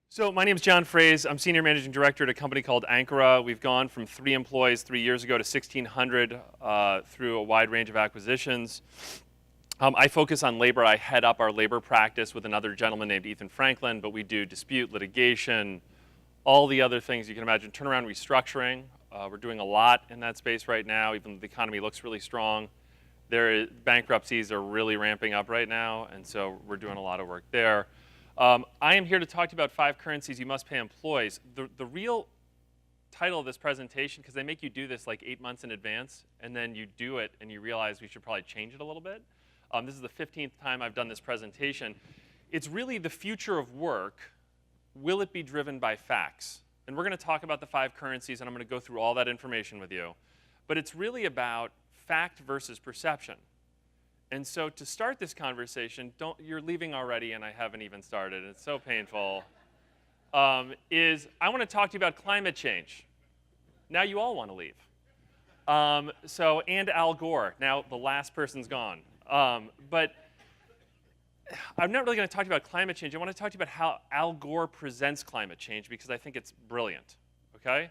So my name is John Frehse. I'm Senior Managing Director at a company called Ankara. We've gone from 3 employees 3 years ago to 1,600 through a wide range of acquisitions. I focus on labor. I head up our labor practice with another gentleman named Ethan Franklin, but we do dispute, litigation, all the other things you can imagine, turnaround restructuring. We're doing a lot in that space right now, even though the economy looks really strong. Bankruptcies are really ramping up right now, and so we're doing a lot of work there. I am here to talk to you about 5 currencies you must pay employees. The real title of this presentation, because they make you do this like 8 months in advance, and then you do it and you realize we should probably change it a little bit. This is the 15th time I've done this presentation. It's really the future of work. Will it be driven by facts? And we're going to talk about the 5 currencies, and I'm going to go through all that information with you. But it's really about fact versus perception. And so to start this conversation, you're leaving already and I haven't even started. It's so painful. I want to talk to you about climate change. Now you all want to leave. And Al Gore. Now the last person's gone. But I'm not really going to talk to you about climate change. I want to talk to you about how Al Gore presents climate change because I think it's brilliant. Okay?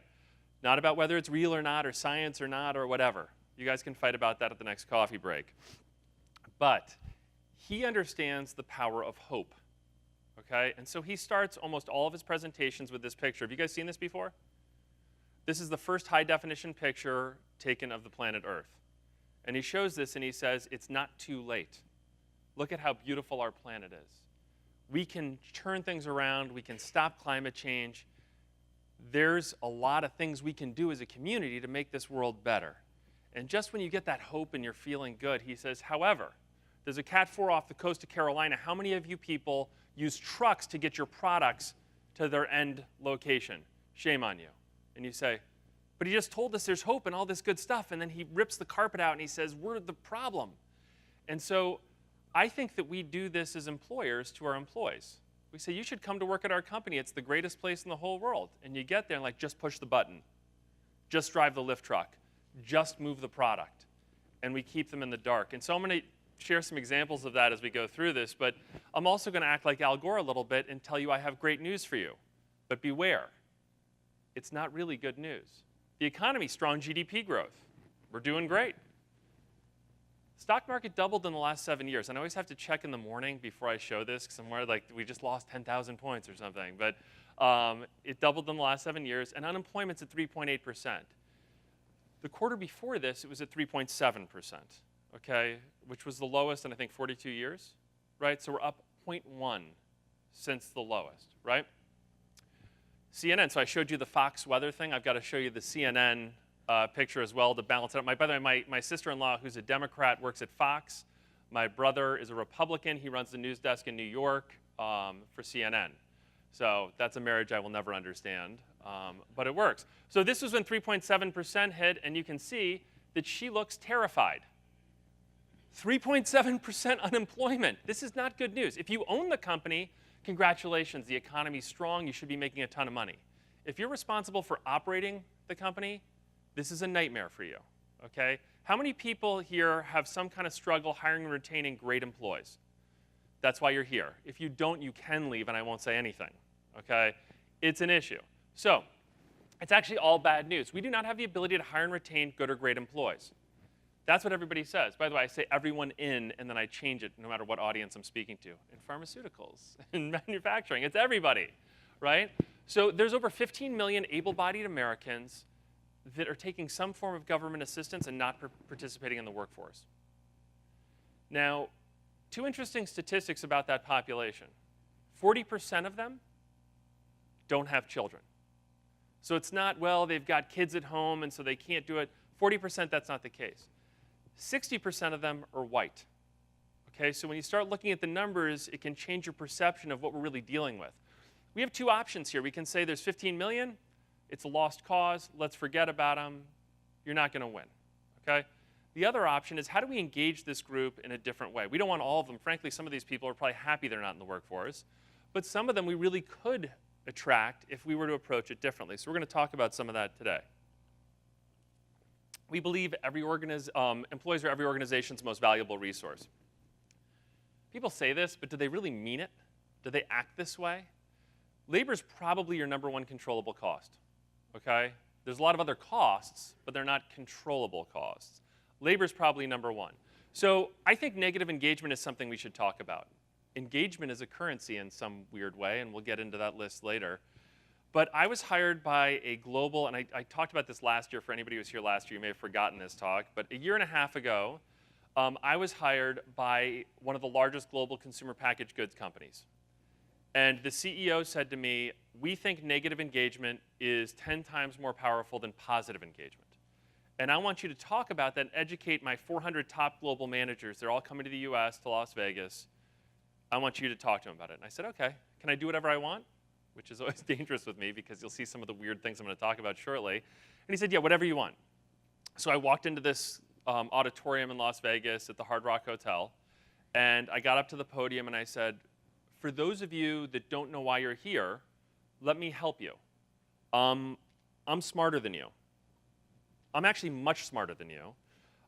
Not about whether it's real or not or science or not or whatever. You guys can fight about that at the next coffee break. But he understands the power of hope, okay? And so he starts almost all of his presentations with this picture. Have you guys seen this before? This is the first high-definition picture taken of the planet Earth. And he shows this and he says, it's not too late. Look at how beautiful our planet is. We can turn things around. We can stop climate change. There's a lot of things we can do as a community to make this world better. And just when you get that hope and you're feeling good, he says, however, there's a Cat 4 off the coast of Carolina. How many of you people use trucks to get your products to their end location? Shame on you. And you say, but he just told us there's hope and all this good stuff. And then he rips the carpet out and he says, we're the problem. And so I think that we do this as employers to our employees. We say, you should come to work at our company. It's the greatest place in the whole world. And you get there and like, just push the button. Just drive the lift truck. Just move the product. And we keep them in the dark. And so I'm going to share some examples of that as we go through this, but I'm also going to act like Al Gore a little bit and tell you I have great news for you. But beware. It's not really good news. The economy, strong GDP growth. We're doing great. Stock market doubled in the last 7 years. And I always have to check in the morning before I show this, because I'm worried like we just lost 10,000 points or something. But it doubled in the last 7 years, and unemployment's at 3.8%. The quarter before this, it was at 3.7%. Okay, which was the lowest in, I think, 42 years, right? So we're up 0.1 since the lowest, right? CNN, so I showed you the Fox weather thing. I've got to show you the CNN picture as well to balance it out. By the way, my sister-in-law, who's a Democrat, works at Fox. My brother is a Republican. He runs the news desk in New York for CNN. So that's a marriage I will never understand, but it works. So this was when 3.7% hit, and you can see that she looks terrified. 3.7% unemployment. This is not good news. If you own the company, congratulations. The economy's strong. You should be making a ton of money. If you're responsible for operating the company, this is a nightmare for you, okay? How many people here have some kind of struggle hiring and retaining great employees? That's why you're here. If you don't, you can leave, and I won't say anything, okay? It's an issue. So it's actually all bad news. We do not have the ability to hire and retain good or great employees. That's what everybody says. By the way, I say everyone in, and then I change it no matter what audience I'm speaking to. In pharmaceuticals, in manufacturing, it's everybody, right? So there's over 15 million able-bodied Americans that are taking some form of government assistance and not participating in the workforce. Now, 2 interesting statistics about that population. 40% of them don't have children. So it's not, well, they've got kids at home and so they can't do it. 40%, that's not the case. 60% of them are white. Okay, so when you start looking at the numbers, it can change your perception of what we're really dealing with. We have 2 options here. We can say there's 15 million, it's a lost cause, let's forget about them, you're not going to win. Okay? The other option is how do we engage this group in a different way? We don't want all of them. Frankly, some of these people are probably happy they're not in the workforce, but some of them we really could attract if we were to approach it differently. So we're going to talk about some of that today. We believe employees are every organization's most valuable resource. People say this, but do they really mean it? Do they act this way? labor is probably your number one controllable cost, okay? There's a lot of other costs, but they're not controllable costs. Labor is probably number one. So I think negative engagement is something we should talk about. Engagement is a currency in some weird way, and we'll get into that list later. But I was hired by a global, and I talked about this last year. For anybody who was here last year, you may have forgotten this talk. But a year and a half ago, I was hired by one of the largest global consumer packaged goods companies. And the CEO said to me, we think negative engagement is 10 times more powerful than positive engagement. And I want you to talk about that and educate my 400 top global managers. They're all coming to the US, to Las Vegas. I want you to talk to them about it. And I said, okay, can I do whatever I want? Which is always dangerous with me because you'll see some of the weird things I'm going to talk about shortly. And he said, yeah, whatever you want. So I walked into this auditorium in Las Vegas at the Hard Rock Hotel, and I got up to the podium and I said, for those of you that don't know why you're here, let me help you. I'm smarter than you. I'm actually much smarter than you.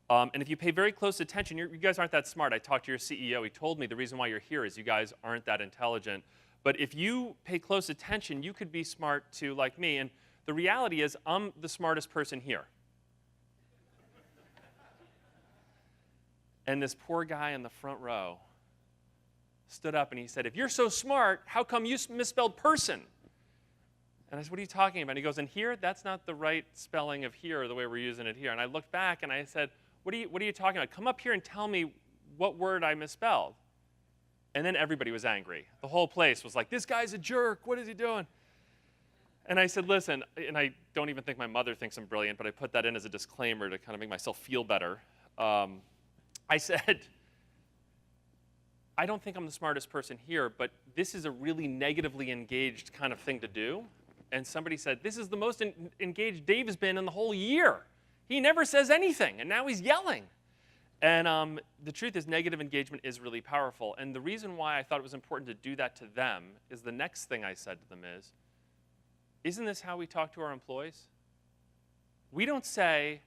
And if you pay very close attention, you guys aren't that smart. I talked to your CEO. He told me the reason why you're here is you guys aren't that intelligent. But if you pay close attention, you could be smart too, like me. And the reality is, I'm the smartest person here. And this poor guy in the front row stood up and he said, if you're so smart, how come you misspelled person? And I said, what are you talking about? And he goes, and here, that's not the right spelling of here, the way we're using it here. And I looked back and I said, what are you talking about? Come up here and tell me what word I misspelled. And then everybody was angry. The whole place was like, this guy's a jerk. What is he doing? And I said, listen, and I don't even think my mother thinks I'm brilliant, but I put that in as a disclaimer to kind of make myself feel better. I said, I don't think I'm the smartest person here, but this is a really negatively engaged kind of thing to do. And somebody said, this is the most engaged Dave has been in the whole year. He never says anything, and now he's yelling. And the truth is, negative engagement is really powerful. And the reason why I thought it was important to do that to them is the next thing I said to them is, isn't this how we talk to our employees? We don't say,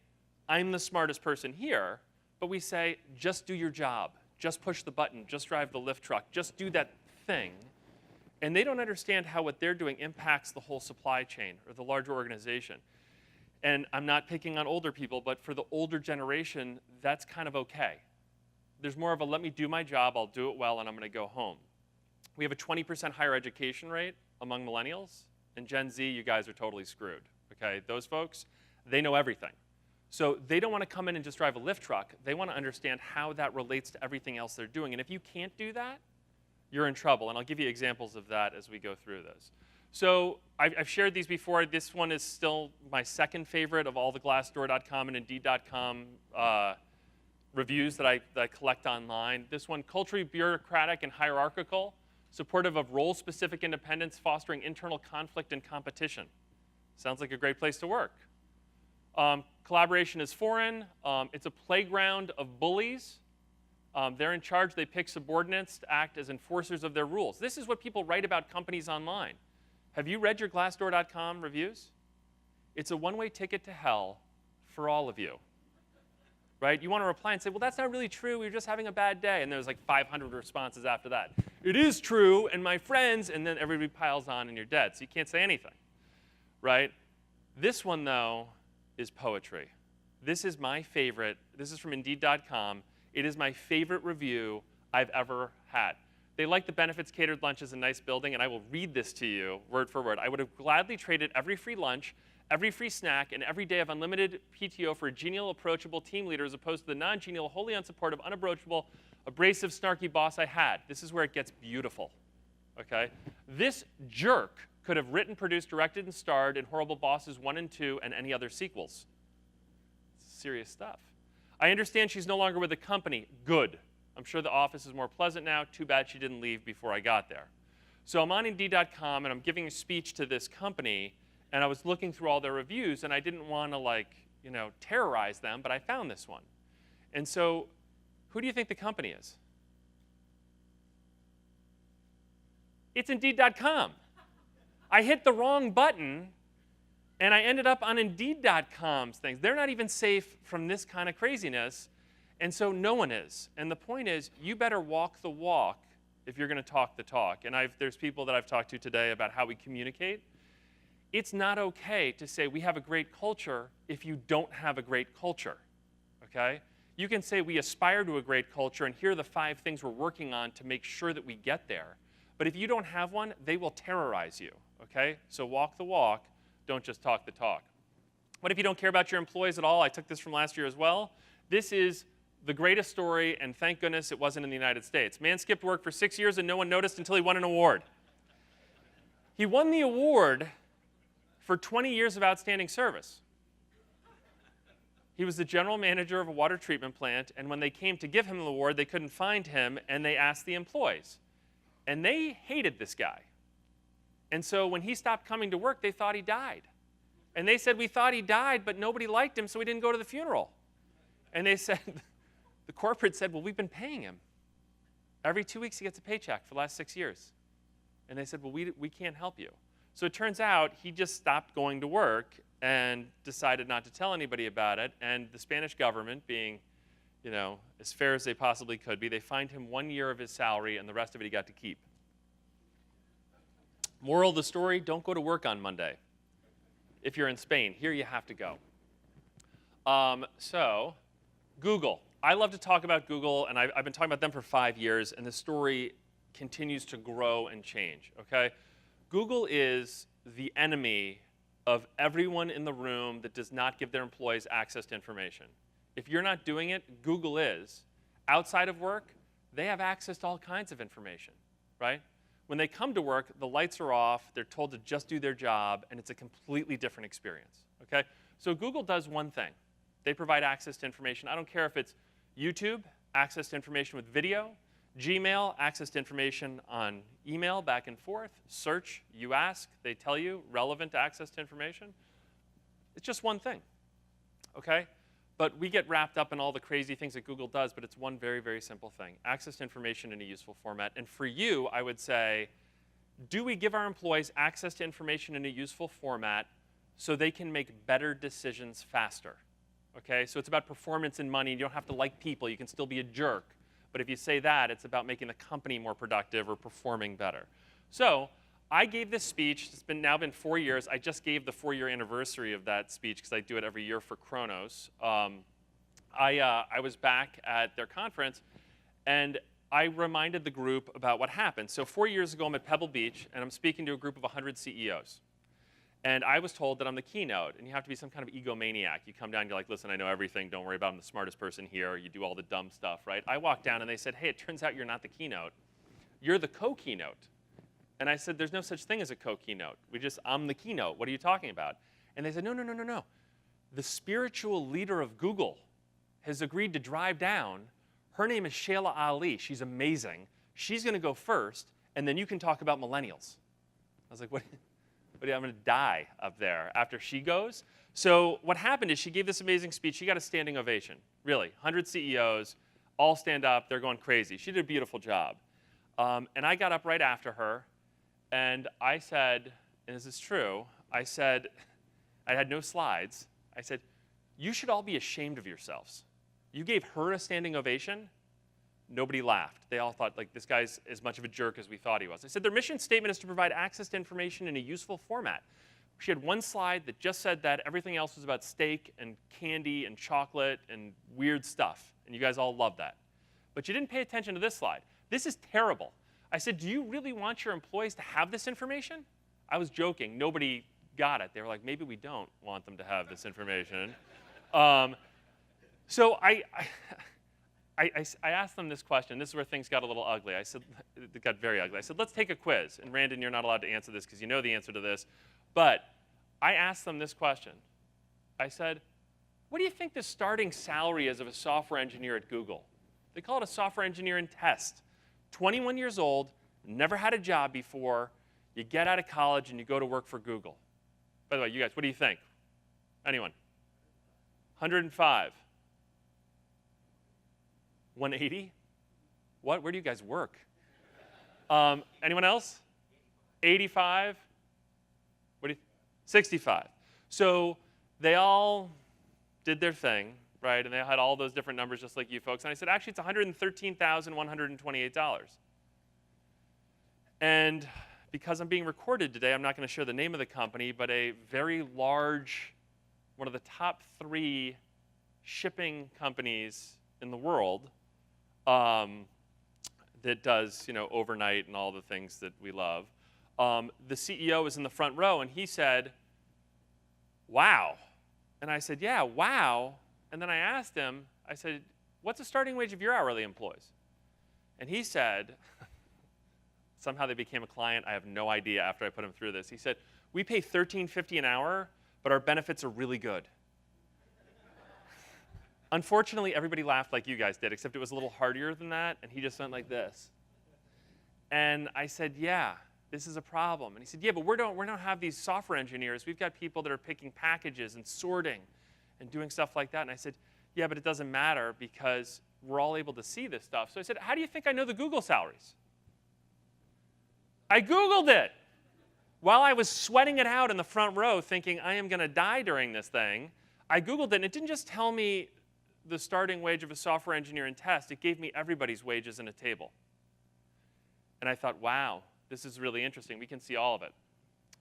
I'm the smartest person here, but we say, just do your job. Just push the button. Just drive the lift truck. Just do that thing. And they don't understand how what they're doing impacts the whole supply chain or the larger organization. And I'm not picking on older people, but for the older generation, that's kind of okay. There's more of a, let me do my job, I'll do it well, and I'm going to go home. We have a 20% higher education rate among millennials. And Gen Z, you guys are totally screwed. Okay? Those folks, they know everything. So they don't want to come in and just drive a lift truck. They want to understand how that relates to everything else they're doing. And if you can't do that, you're in trouble. And I'll give you examples of that as we go through this. So I've shared these before. This one is still my second favorite of all the Glassdoor.com and Indeed.com reviews that I collect online. This one, culturally bureaucratic and hierarchical, supportive of role-specific independence, fostering internal conflict and competition. Sounds like a great place to work. Collaboration is foreign. It's a playground of bullies. They're in charge. They pick subordinates to act as enforcers of their rules. This is what people write about companies online. Have you read your Glassdoor.com reviews? It's a one-way ticket to hell for all of you. Right? You want to reply and say, well, that's not really true. We were just having a bad day. And there's like 500 responses after that. It is true, and my friends, and then everybody piles on and you're dead. So you can't say anything. Right? This one, though, is poetry. This is my favorite. This is from Indeed.com. It is my favorite review I've ever had. They like the benefits catered lunches and nice building, and I will read this to you word for word. I would have gladly traded every free lunch, every free snack, and every day of unlimited PTO for a genial, approachable team leader as opposed to the non-genial, wholly unsupportive, unapproachable, abrasive, snarky boss I had. This is where it gets beautiful. Okay? This jerk could have written, produced, directed, and starred in Horrible Bosses 1 and 2 and any other sequels. Serious stuff. I understand she's no longer with the company. Good. I'm sure the office is more pleasant now. Too bad she didn't leave before I got there. So I'm on Indeed.com, and I'm giving a speech to this company, and I was looking through all their reviews, and I didn't want to, terrorize them, but I found this one. And so who do you think the company is? It's Indeed.com. I hit the wrong button, and I ended up on Indeed.com's things. They're not even safe from this kind of craziness, and so no one is. And the point is, you better walk the walk if you're going to talk the talk. And there's people that I've talked to today about how we communicate. It's not okay to say we have a great culture if you don't have a great culture, okay? You can say we aspire to a great culture, and here are the 5 things we're working on to make sure that we get there. But if you don't have one, they will terrorize you, okay? So walk the walk, don't just talk the talk. What if you don't care about your employees at all? I took this from last year as well. This is the greatest story, and thank goodness it wasn't in the United States. Man skipped work for 6 years, and no one noticed until he won an award. He won the award for 20 years of outstanding service. He was the general manager of a water treatment plant, and when they came to give him the award, they couldn't find him, and they asked the employees. And they hated this guy. And so when he stopped coming to work, they thought he died. And they said, we thought he died, but nobody liked him, so we didn't go to the funeral. And they said, the corporate said, well, we've been paying him. Every 2 weeks he gets a paycheck for the last 6 years. And they said, well, we can't help you. So it turns out he just stopped going to work and decided not to tell anybody about it. And the Spanish government, being, as fair as they possibly could be, they fined him 1 year of his salary, and the rest of it he got to keep. Moral of the story, don't go to work on Monday. If you're in Spain, here you have to go. So Google. I love to talk about Google, and I've been talking about them for 5 years, and the story continues to grow and change, okay? Google is the enemy of everyone in the room that does not give their employees access to information. If you're not doing it, Google is. Outside of work, they have access to all kinds of information, right? When they come to work, the lights are off, they're told to just do their job, and it's a completely different experience, okay? So Google does one thing. They provide access to information. I don't care if it's YouTube, access to information with video, Gmail, access to information on email back and forth, search, you ask, they tell you, relevant access to information. It's just one thing, okay? But we get wrapped up in all the crazy things that Google does, but it's one very, very simple thing. Access to information in a useful format. And for you, I would say, do we give our employees access to information in a useful format so they can make better decisions faster? Okay, so it's about performance and money. You don't have to like people. You can still be a jerk. But if you say that, it's about making the company more productive or performing better. So I gave this speech. It's now been 4 years. I just gave the 4-year anniversary of that speech because I do it every year for Kronos. I was back at their conference, and I reminded the group about what happened. So 4 years ago, I'm at Pebble Beach, and I'm speaking to a group of 100 CEOs. And I was told that I'm the keynote, and you have to be some kind of egomaniac. You come down, you're like, listen, I know everything. Don't worry about it. I'm the smartest person here. You do all the dumb stuff, right? I walked down, and they said, hey, it turns out you're not the keynote. You're the co-keynote. And I said, there's no such thing as a co-keynote. I'm the keynote. What are you talking about? And they said, no, no, no, no, no. The spiritual leader of Google has agreed to drive down. Her name is Shayla Ali. She's amazing. She's going to go first, and then you can talk about millennials. I was like, what? I'm going to die up there after she goes. So what happened is she gave this amazing speech. She got a standing ovation, really. 100 CEOs, all stand up. They're going crazy. She did a beautiful job. And I got up right after her, and I said, and this is true, I said, I had no slides. I said, you should all be ashamed of yourselves. You gave her a standing ovation. Nobody laughed. They all thought, like, this guy's as much of a jerk as we thought he was. I said, their mission statement is to provide access to information in a useful format. She had one slide that just said that. Everything else was about steak and candy and chocolate and weird stuff. And you guys all loved that. But you didn't pay attention to this slide. This is terrible. I said, do you really want your employees to have this information? I was joking. Nobody got it. They were like, maybe we don't want them to have this information. So I asked them this question. This is where things got a little ugly. I said, it got very ugly. I said, let's take a quiz. And Randon, you're not allowed to answer this because you know the answer to this. But I asked them this question. I said, what do you think the starting salary is of a software engineer at Google? They call it a software engineer in test. 21 years old, never had a job before. You get out of college and you go to work for Google. By the way, you guys, what do you think? Anyone? 105. 180? What? Where do you guys work? Anyone else? 85? What do you? 65. So they all did their thing, right? And they had all those different numbers just like you folks. And I said, actually, it's $113,128. And because I'm being recorded today, I'm not going to share the name of the company, but a very large, one of the top 3 shipping companies in the world that does, overnight and all the things that we love. The CEO was in the front row, and he said, "Wow." And I said, "Yeah, wow." And then I asked him, I said, "What's the starting wage of your hourly employees?" And he said, somehow they became a client. I have no idea after I put him through this. He said, "We pay $13.50 an hour, but our benefits are really good." Unfortunately, everybody laughed like you guys did, except it was a little harder than that, and he just went like this. And I said, "Yeah, this is a problem." And he said, "Yeah, but we don't have these software engineers. We've got people that are picking packages and sorting and doing stuff like that." And I said, "Yeah, but it doesn't matter because we're all able to see this stuff." So I said, "How do you think I know the Google salaries?" I Googled it while I was sweating it out in the front row thinking I am going to die during this thing. I Googled it, and it didn't just tell me the starting wage of a software engineer in test. It gave me everybody's wages in a table. And I thought, wow, this is really interesting. We can see all of it.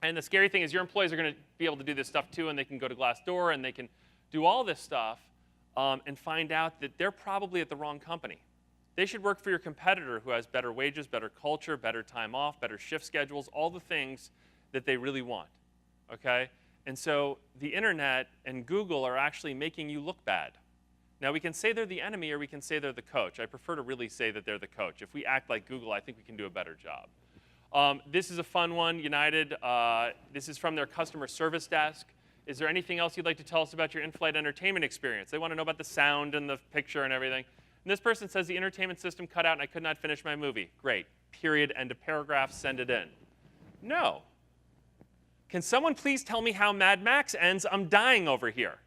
And the scary thing is your employees are going to be able to do this stuff too, and they can go to Glassdoor, and they can do all this stuff and find out that they're probably at the wrong company. They should work for your competitor who has better wages, better culture, better time off, better shift schedules, all the things that they really want, okay? And so the internet and Google are actually making you look bad. Now, we can say they're the enemy or we can say they're the coach. I prefer to really say that they're the coach. If we act like Google, I think we can do a better job. This is a fun one, United. This is from their customer service desk. Is there anything else you'd like to tell us about your in-flight entertainment experience? They want to know about the sound and the picture and everything. And this person says the entertainment system cut out and I could not finish my movie. Great. Period. End of paragraph. Send it in. No. Can someone please tell me how Mad Max ends? I'm dying over here.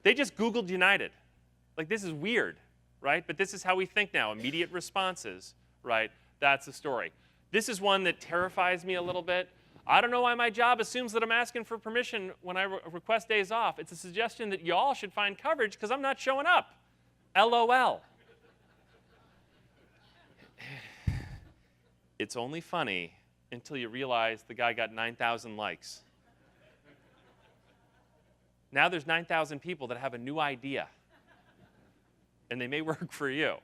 They just Googled United. Like, this is weird, right? But this is how we think now. Immediate responses, right? That's the story. This is one that terrifies me a little bit. I don't know why my job assumes that I'm asking for permission when I request days off. It's a suggestion that y'all should find coverage because I'm not showing up. LOL. It's only funny until you realize the guy got 9,000 likes. Now there's 9,000 people that have a new idea, and they may work for you.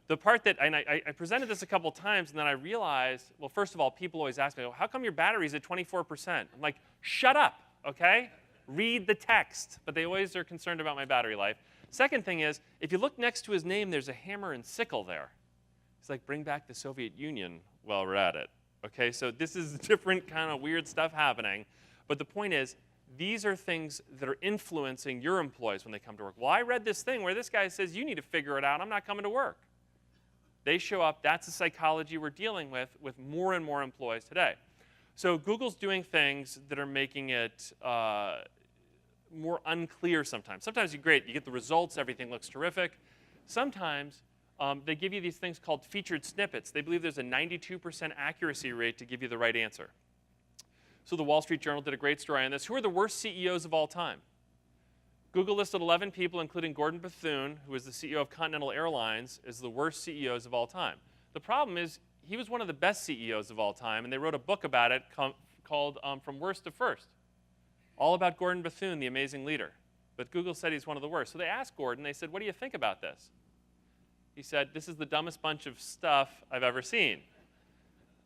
The part that, and I presented this a couple times, and then I realized, well, first of all, people always ask me, how come your battery's at 24%? I'm like, shut up, okay? Read the text. But they always are concerned about my battery life. Second thing is, if you look next to his name, there's a hammer and sickle there. It's like, bring back the Soviet Union while we're at it. Okay, so this is different kind of weird stuff happening. But the point is, these are things that are influencing your employees when they come to work. Well, I read this thing where this guy says, you need to figure it out. I'm not coming to work. They show up. That's the psychology we're dealing with more and more employees today. So Google's doing things that are making it more unclear sometimes. Sometimes you're great. You get the results. Everything looks terrific. Sometimes they give you these things called featured snippets. They believe there's a 92% accuracy rate to give you the right answer. So the Wall Street Journal did a great story on this. Who are the worst CEOs of all time? Google listed 11 people, including Gordon Bethune, who was the CEO of Continental Airlines, as the worst CEOs of all time. The problem is he was one of the best CEOs of all time, and they wrote a book about it called From Worst to First, all about Gordon Bethune, the amazing leader. But Google said he's one of the worst. So they asked Gordon, they said, what do you think about this? He said, this is the dumbest bunch of stuff I've ever seen.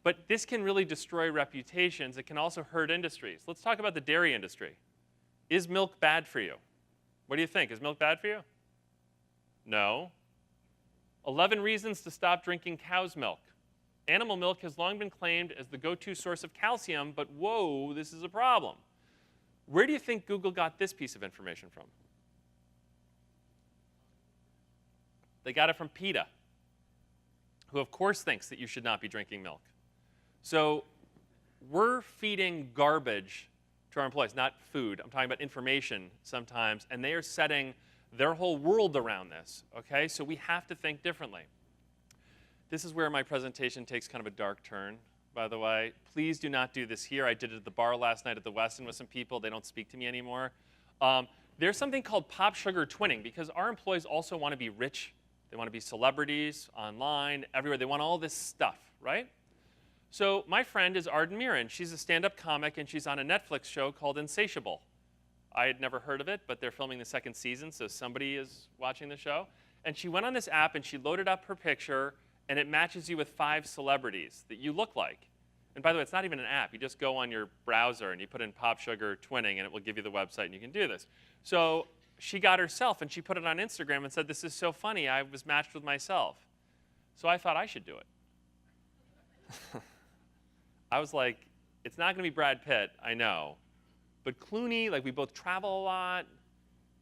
But this can really destroy reputations. It can also hurt industries. Let's talk about the dairy industry. Is milk bad for you? What do you think? Is milk bad for you? No. 11 reasons to stop drinking cow's milk. Animal milk has long been claimed as the go-to source of calcium, but whoa, this is a problem. Where do you think Google got this piece of information from? They got it from PETA, who of course thinks that you should not be drinking milk. So we're feeding garbage to our employees, not food. I'm talking about information sometimes, and they are setting their whole world around this, okay? So we have to think differently. This is where my presentation takes kind of a dark turn, by the way. Please do not do this here. I did it at the bar last night at the Westin with some people. They don't speak to me anymore. There's something called pop sugar twinning, because our employees also want to be rich. They want to be celebrities online, everywhere. They want all this stuff, right? So my friend is Arden Mirren. She's a stand-up comic, and she's on a Netflix show called Insatiable. I had never heard of it, but they're filming the second season, so somebody is watching the show. And she went on this app, and she loaded up her picture, and it matches you with 5 celebrities that you look like. And by the way, it's not even an app. You just go on your browser, and you put in Pop Sugar Twinning, and it will give you the website, and you can do this. So she got herself, and she put it on Instagram and said, "This is so funny. I was matched with myself." So I thought I should do it. I was like, it's not going to be Brad Pitt, I know. But Clooney, like we both travel a lot.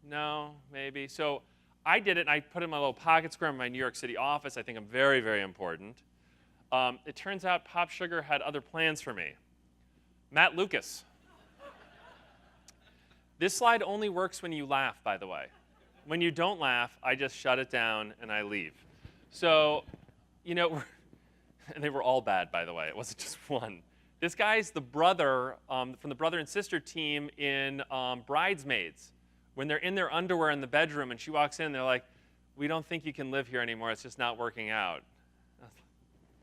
No, maybe. So I did it, and I put it in my little pocket square in my New York City office. I think I'm very, very important. It turns out Pop Sugar had other plans for me. Matt Lucas. This slide only works when you laugh, by the way. When you don't laugh, I just shut it down and I leave. So, you know, and they were all bad, by the way. It wasn't just one. This guy's the brother from the brother and sister team in Bridesmaids. When they're in their underwear in the bedroom and she walks in, they're like, "We don't think you can live here anymore. It's just not working out."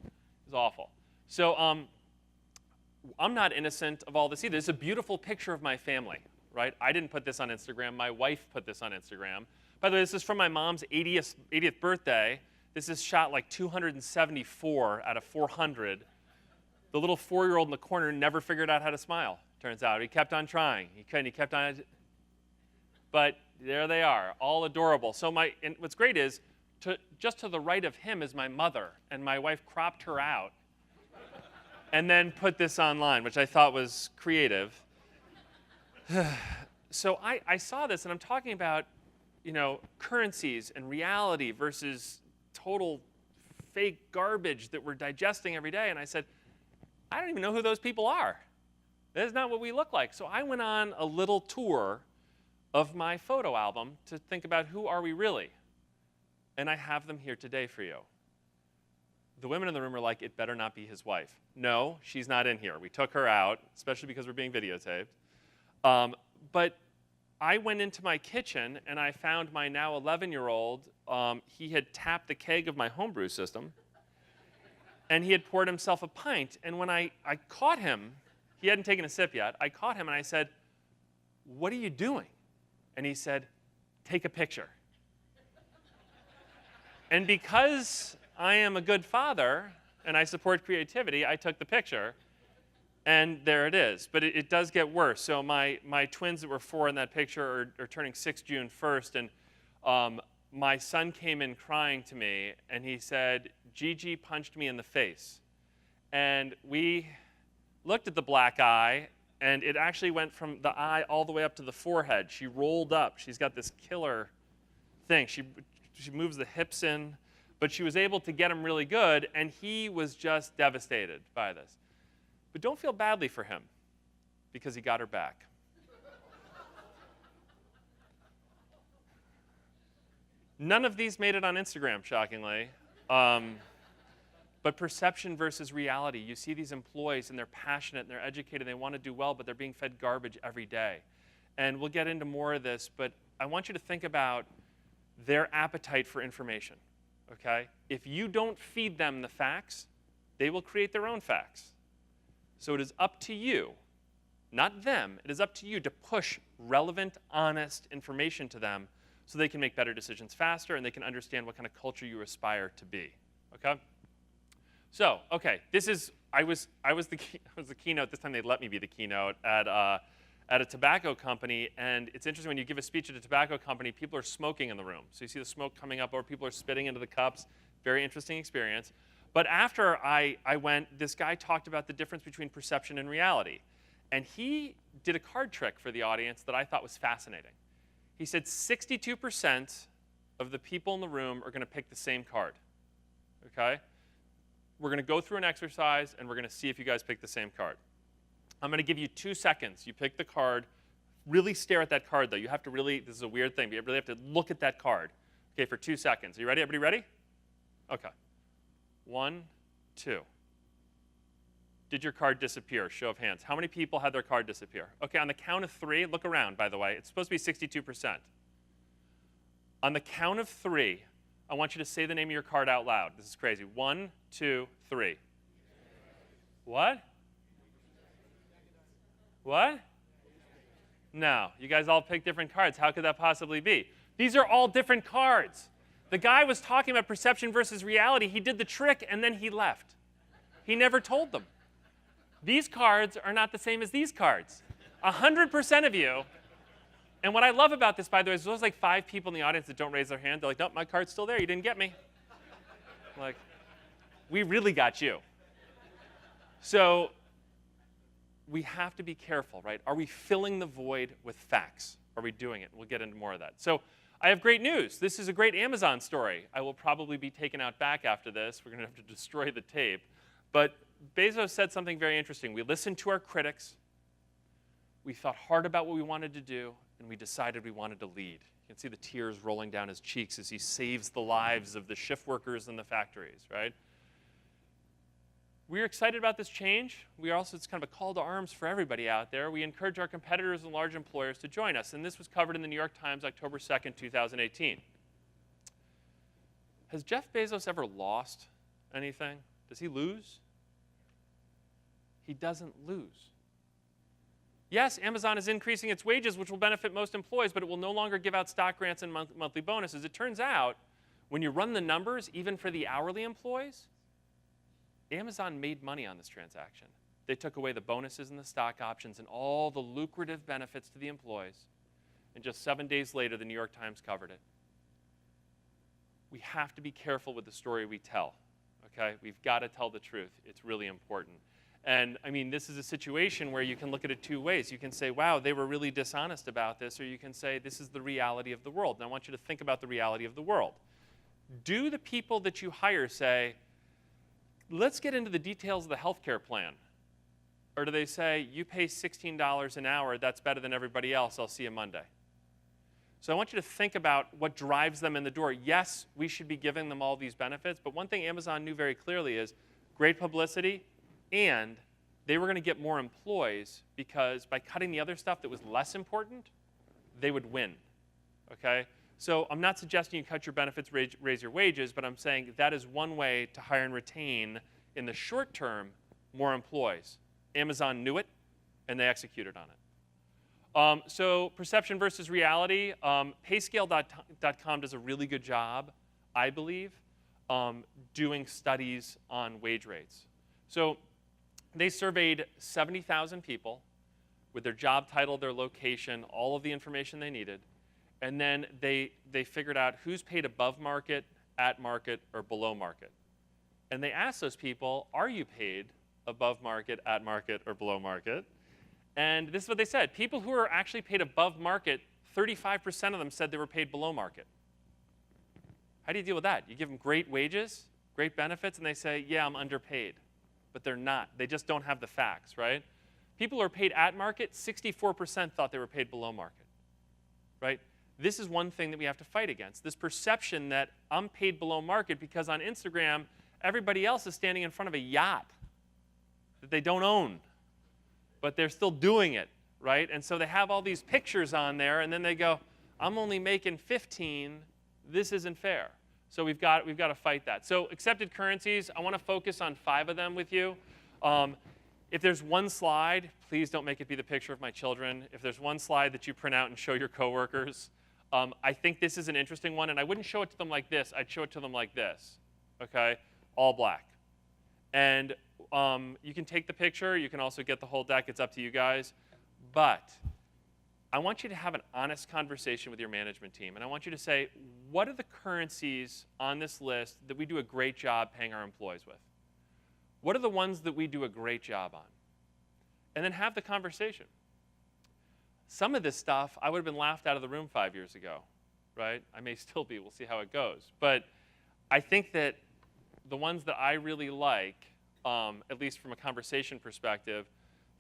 It was awful. So I'm not innocent of all this either. This is a beautiful picture of my family, right? I didn't put this on Instagram. My wife put this on Instagram. By the way, this is from my mom's 80th birthday. This is shot like 274 out of 400. The little 4-year-old in the corner never figured out how to smile, turns out. He kept on trying. He couldn't. He kept on. But there they are, all adorable. So and what's great is, just to the right of him is my mother, and my wife cropped her out and then put this online, which I thought was creative. So I saw this, and I'm talking about, you know, currencies and reality versus total fake garbage that we're digesting every day. And I said, I don't even know who those people are. That is not what we look like. So I went on a little tour of my photo album to think about who are we really. And I have them here today for you. The women in the room are like, it better not be his wife. No, she's not in here. We took her out, especially because we're being videotaped. But I went into my kitchen, and I found my now 11-year-old. He had tapped the keg of my homebrew system, and he had poured himself a pint. And when I caught him, he hadn't taken a sip yet. I caught him, and I said, "What are you doing?" And he said, "Take a picture." And because I am a good father, and I support creativity, I took the picture. And there it is. But it does get worse. So my twins that were 4 in that picture are turning 6 June 1st. And my son came in crying to me, and he said, "Gigi punched me in the face." And we looked at the black eye, and it actually went from the eye all the way up to the forehead. She rolled up. She's got this killer thing. She moves the hips in. But she was able to get him really good, and he was just devastated by this. But don't feel badly for him, because he got her back. None of these made it on Instagram, shockingly. But perception versus reality. You see these employees, and they're passionate, and they're educated, and they want to do well, but they're being fed garbage every day. And we'll get into more of this, but I want you to think about their appetite for information, okay? If you don't feed them the facts, they will create their own facts. So it is up to you, not them, it is up to you to push relevant, honest information to them so they can make better decisions faster and they can understand what kind of culture you aspire to be, okay? So, okay, this is, I was the keynote, this time they let me be the keynote at a tobacco company, and it's interesting when you give a speech at a tobacco company, people are smoking in the room. So you see the smoke coming up, or people are spitting into the cups. Very interesting experience. But after I went, this guy talked about the difference between perception and reality. And he did a card trick for the audience that I thought was fascinating. He said 62% of the people in the room are going to pick the same card, okay? We're going to go through an exercise, and we're going to see if you guys pick the same card. I'm going to give you 2 seconds. You pick the card. Really stare at that card, though. You have to really, this is a weird thing, but you really have to look at that card, okay, for 2 seconds. Are you ready? Everybody ready? Okay. 1, 2. Did your card disappear? Show of hands. How many people had their card disappear? Okay, on the count of 3, look around, by the way. It's supposed to be 62%. On the count of 3, I want you to say the name of your card out loud. This is crazy. 1, 2, 3. What? What? No, you guys all picked different cards. How could that possibly be? These are all different cards. The guy was talking about perception versus reality. He did the trick, and then he left. He never told them. These cards are not the same as these cards. 100% of you, and what I love about this, by the way, is there's like 5 people in the audience that don't raise their hand. They're like, nope, my card's still there. You didn't get me. Like, we really got you. So we have to be careful, right? Are we filling the void with facts? Are we doing it? We'll get into more of that. So I have great news. This is a great Amazon story. I will probably be taken out back after this. We're going to have to destroy the tape. But Bezos said something very interesting. We listened to our critics. We thought hard about what we wanted to do, and we decided we wanted to lead. You can see the tears rolling down his cheeks as he saves the lives of the shift workers in the factories, right? We're excited about this change. It's kind of a call to arms for everybody out there. We encourage our competitors and large employers to join us. And this was covered in the New York Times, October 2nd, 2018. Has Jeff Bezos ever lost anything? Does he lose? He doesn't lose. Yes, Amazon is increasing its wages, which will benefit most employees, but it will no longer give out stock grants and monthly bonuses. It turns out, when you run the numbers, even for the hourly employees, Amazon made money on this transaction. They took away the bonuses and the stock options and all the lucrative benefits to the employees. And just 7 days later, the New York Times covered it. We have to be careful with the story we tell, okay? We've got to tell the truth. It's really important. And, I mean, this is a situation where you can look at it 2 ways. You can say, wow, they were really dishonest about this, or you can say, this is the reality of the world. And I want you to think about the reality of the world. Do the people that you hire say, let's get into the details of the healthcare plan? Or do they say, you pay $16 an hour, that's better than everybody else, I'll see you Monday? So I want you to think about what drives them in the door. Yes, we should be giving them all these benefits, but one thing Amazon knew very clearly is great publicity, and they were going to get more employees because by cutting the other stuff that was less important, they would win, okay? So I'm not suggesting you cut your benefits, raise your wages, but I'm saying that is one way to hire and retain, in the short term, more employees. Amazon knew it, and they executed on it. So perception versus reality, payscale.com does a really good job, I believe, doing studies on wage rates. So they surveyed 70,000 people with their job title, their location, all of the information they needed. And then they figured out who's paid above market, at market, or below market. And they asked those people, are you paid above market, at market, or below market? And this is what they said. People who are actually paid above market, 35% of them said they were paid below market. How do you deal with that? You give them great wages, great benefits, and they say, yeah, I'm underpaid. But they're not. They just don't have the facts, right? People who are paid at market, 64% thought they were paid below market, right? This is one thing that we have to fight against, this perception that I'm paid below market because on Instagram, everybody else is standing in front of a yacht that they don't own, but they're still doing it, right? And so they have all these pictures on there, and then they go, I'm only making 15, this isn't fair. So we've got to fight that. So accepted currencies, I want to focus on 5 of them with you. If there's one slide, please don't make it be the picture of my children. If there's one slide that you print out and show your coworkers, I think this is an interesting one, and I wouldn't show it to them like this. I'd show it to them like this, okay? All black. And you can take the picture. You can also get the whole deck. It's up to you guys. But I want you to have an honest conversation with your management team, and I want you to say, what are the currencies on this list that we do a great job paying our employees with? What are the ones that we do a great job on? And then have the conversation. Some of this stuff, I would have been laughed out of the room 5 years ago, right? I may still be. We'll see how it goes. But I think that the ones that I really like, at least from a conversation perspective,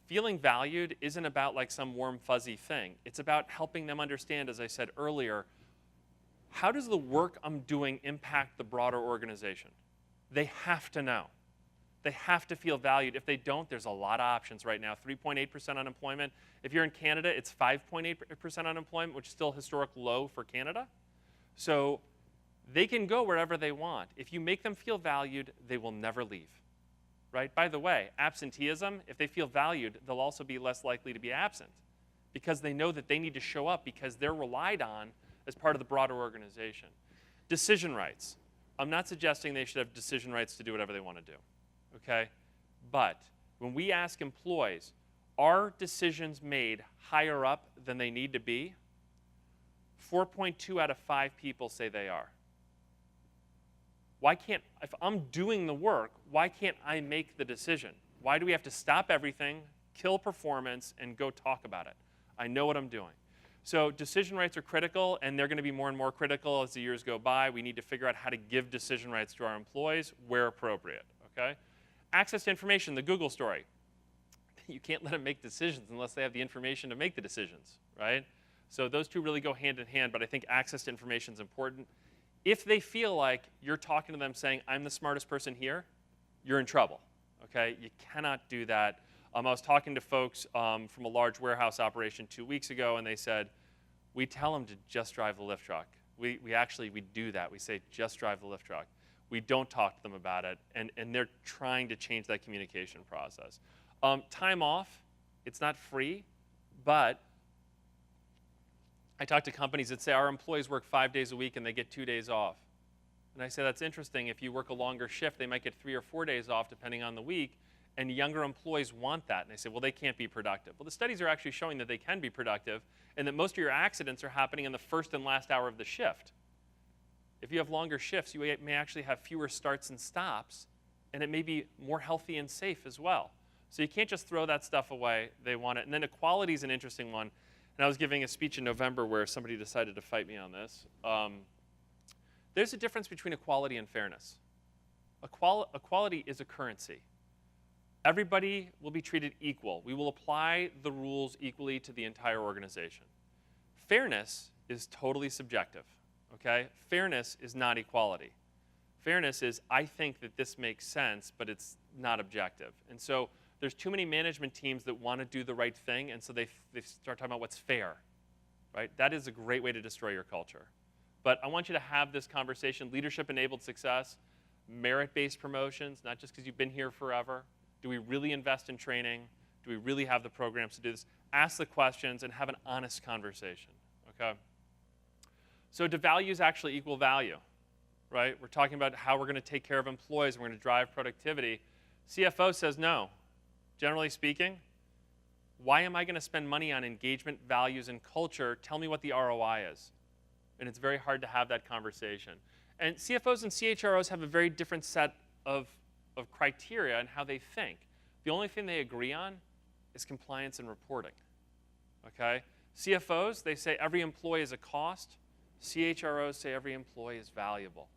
feeling valued isn't about like some warm, fuzzy thing. It's about helping them understand, as I said earlier, how does the work I'm doing impact the broader organization? They have to know. They have to feel valued. If they don't, there's a lot of options right now. 3.8% unemployment. If you're in Canada, it's 5.8% unemployment, which is still historic low for Canada. So they can go wherever they want. If you make them feel valued, they will never leave. right? By the way, absenteeism, if they feel valued, they'll also be less likely to be absent because they know that they need to show up because they're relied on as part of the broader organization. Decision rights. I'm not suggesting they should have decision rights to do whatever they want to do, okay? But when we ask employees, are decisions made higher up than they need to be? 4.2 out of 5 people say they are. Why can't, if I'm doing the work, why can't I make the decision? Why do we have to stop everything, kill performance, and go talk about it? I know what I'm doing. So decision rights are critical, and they're going to be more and more critical as the years go by. We need to figure out how to give decision rights to our employees where appropriate, okay? Access to information, the Google story. You can't let them make decisions unless they have the information to make the decisions, right? So those two really go hand in hand, but I think access to information is important. If they feel like you're talking to them saying, I'm the smartest person here, you're in trouble, okay? You cannot do that. I was talking to folks from a large warehouse operation 2 weeks ago, and they said, we tell them to just drive the lift truck. We do that. We say, just drive the lift truck. We don't talk to them about it, and they're trying to change that communication process. Time off, it's not free, but I talk to companies that say our employees work 5 days a week and they get 2 days off. And I say that's interesting. If you work a longer shift, they might get 3 or 4 days off depending on the week, and younger employees want that. And they say, well, they can't be productive. Well, the studies are actually showing that they can be productive and that most of your accidents are happening in the first and last hour of the shift. If you have longer shifts, you may actually have fewer starts and stops, and it may be more healthy and safe as well. So you can't just throw that stuff away. They want it. And then equality is an interesting one. And I was giving a speech in November where somebody decided to fight me on this. There's a difference between equality and fairness. Equality is a currency. Everybody will be treated equal. We will apply the rules equally to the entire organization. Fairness is totally subjective, okay? Fairness is not equality. Fairness is, I think that this makes sense, but it's not objective. And so there's too many management teams that want to do the right thing, and so they start talking about what's fair, right? That is a great way to destroy your culture. But I want you to have this conversation. Leadership-enabled success, merit-based promotions, not just because you've been here forever. Do we really invest in training? Do we really have the programs to do this? Ask the questions and have an honest conversation, okay? So do values actually equal value, right? We're talking about how we're going to take care of employees. We're going to drive productivity. CFO says no. Generally speaking, why am I going to spend money on engagement, values, and culture? Tell me what the ROI is. And it's very hard to have that conversation. And CFOs and CHROs have a very different set of criteria and how they think. The only thing they agree on is compliance and reporting, okay? CFOs, they say every employee is a cost. CHROs say every employee is valuable.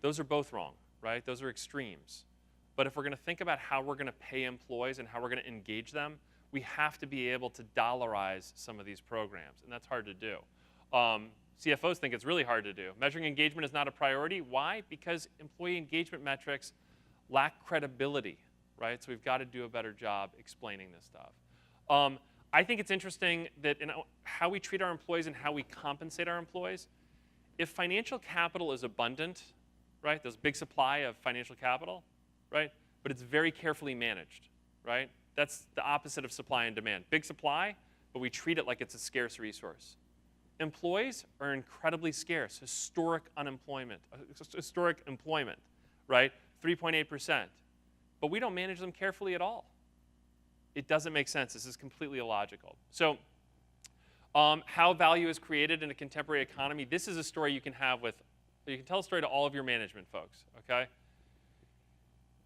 Those are both wrong, right? Those are extremes. But if we're going to think about how we're going to pay employees and how we're going to engage them, we have to be able to dollarize some of these programs, and that's hard to do. CFOs think it's really hard to do. Measuring engagement is not a priority. Why? Because employee engagement metrics lack credibility, right? So we've got to do a better job explaining this stuff. I think it's interesting that in how we treat our employees and how we compensate our employees, if financial capital is abundant, right, there's a big supply of financial capital, right, but it's very carefully managed, right? That's the opposite of supply and demand. Big supply, but we treat it like it's a scarce resource. Employees are incredibly scarce, historic employment, right? 3.8%. But we don't manage them carefully at all. It doesn't make sense. This is completely illogical. So how value is created in a contemporary economy, this is a story you can tell a story to all of your management folks, okay?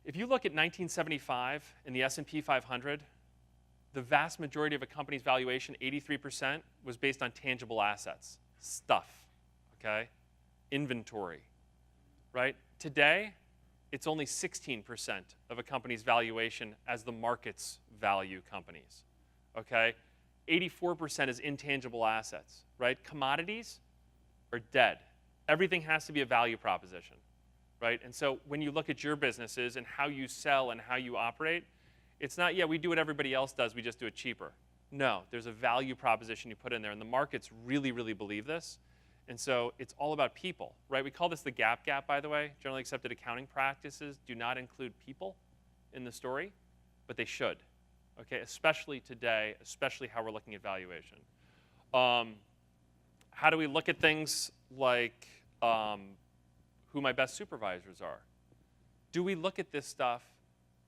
If you look at 1975 in the S&P 500, the vast majority of a company's valuation, 83%, was based on tangible assets, stuff, okay? Inventory, right? Today, it's only 16% of a company's valuation as the markets value companies, okay? 84% is intangible assets, right? Commodities are dead. Everything has to be a value proposition, right? And so when you look at your businesses and how you sell and how you operate, it's not, yeah, we do what everybody else does, we just do it cheaper. No, there's a value proposition you put in there, and the markets really, really believe this. And so it's all about people, right? We call this the gap, by the way. Generally accepted accounting practices do not include people. in the story, but they should, okay? Especially today, especially how we're looking at valuation. How do we look at things like who my best supervisors are? Do we look at this stuff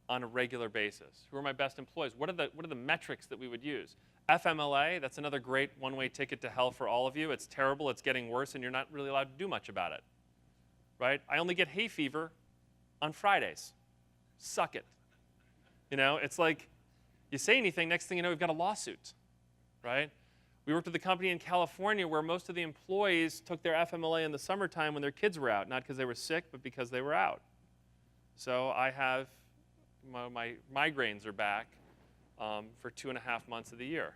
on a regular basis? Who are my best employees? What are the metrics that we would use? FMLA, that's another great one-way ticket to hell for all of you. It's terrible, it's getting worse, and you're not really allowed to do much about it, right? I only get hay fever on Fridays. Suck it. You know, it's like you say anything, next thing you know, we've got a lawsuit, right? We worked with a company in California where most of the employees took their FMLA in the summertime when their kids were out, not because they were sick, but because they were out. So I have, my migraines are back for 2.5 months of the year.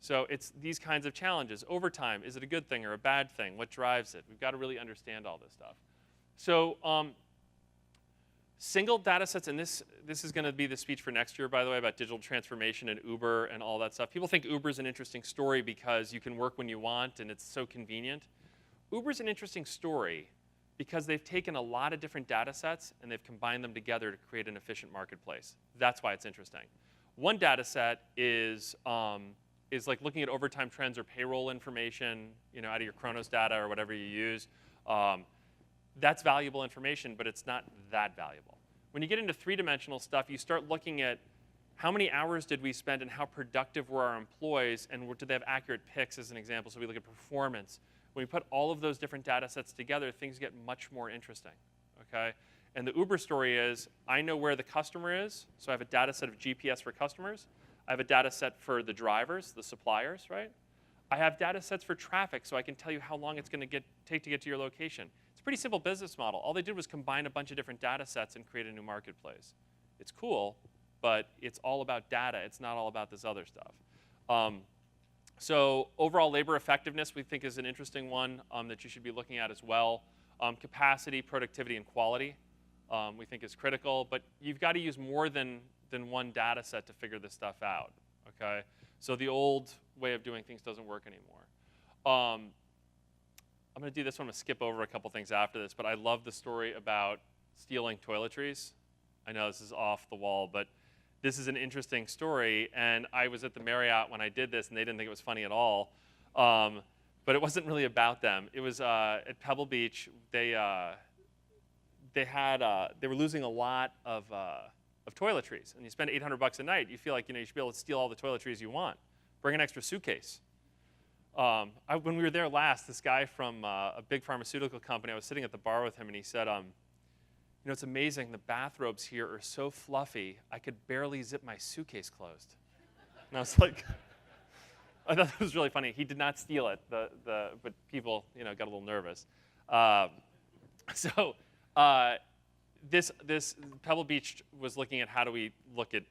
So it's these kinds of challenges. Overtime, is it a good thing or a bad thing? What drives it? We've got to really understand all this stuff. So single data sets, and this is going to be the speech for next year, by the way, about digital transformation and Uber and all that stuff. People think Uber's an interesting story because you can work when you want and it's so convenient. Uber's an interesting story because they've taken a lot of different data sets and they've combined them together to create an efficient marketplace. That's why it's interesting. One data set is like looking at overtime trends or payroll information, you know, out of your Kronos data or whatever you use. That's valuable information, but it's not that valuable. When you get into three-dimensional stuff, you start looking at how many hours did we spend and how productive were our employees, and did they have accurate picks, as an example. So we look at performance. When we put all of those different data sets together, things get much more interesting, okay? And the Uber story is, I know where the customer is, so I have a data set of GPS for customers. I have a data set for the drivers, the suppliers, right? I have data sets for traffic, so I can tell you how long it's going to take to get to your location. It's a pretty simple business model. All they did was combine a bunch of different data sets and create a new marketplace. It's cool, but it's all about data. It's not all about this other stuff. So overall labor effectiveness, we think, is an interesting one that you should be looking at as well. Capacity, productivity, and quality, we think is critical. But you've got to use more than one data set to figure this stuff out, okay? So the old way of doing things doesn't work anymore. I'm going to do this one. I'm going to skip over a couple things after this, but I love the story about stealing toiletries. I know this is off the wall, but this is an interesting story. And I was at the Marriott when I did this, and they didn't think it was funny at all. But it wasn't really about them. It was at Pebble Beach. They were losing a lot of toiletries, and you spend $800 a night. You feel like, you know, you should be able to steal all the toiletries you want. Bring an extra suitcase. When we were there last, this guy from a big pharmaceutical company, I was sitting at the bar with him, and he said, you know, it's amazing, the bathrobes here are so fluffy, I could barely zip my suitcase closed. And I was like, I thought that was really funny. He did not steal it, but people, you know, got a little nervous. This Pebble Beach was looking at how do we look at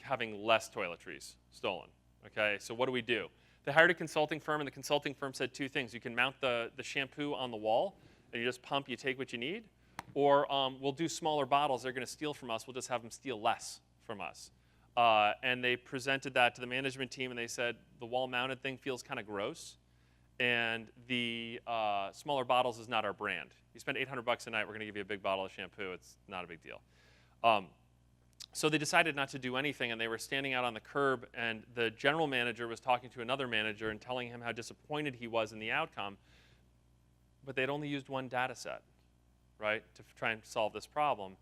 having less toiletries stolen, okay? So what do? They hired a consulting firm, and the consulting firm said two things. You can mount the shampoo on the wall, and you just pump, you take what you need, or we'll do smaller bottles. They're going to steal from us. We'll just have them steal less from us. And they presented that to the management team, and they said, the wall-mounted thing feels kind of gross, and the smaller bottles is not our brand. You spend $800 a night, we're going to give you a big bottle of shampoo. It's not a big deal. So they decided not to do anything, and they were standing out on the curb, and the general manager was talking to another manager and telling him how disappointed he was in the outcome, but they'd only used one data set, right, to try and solve this problem.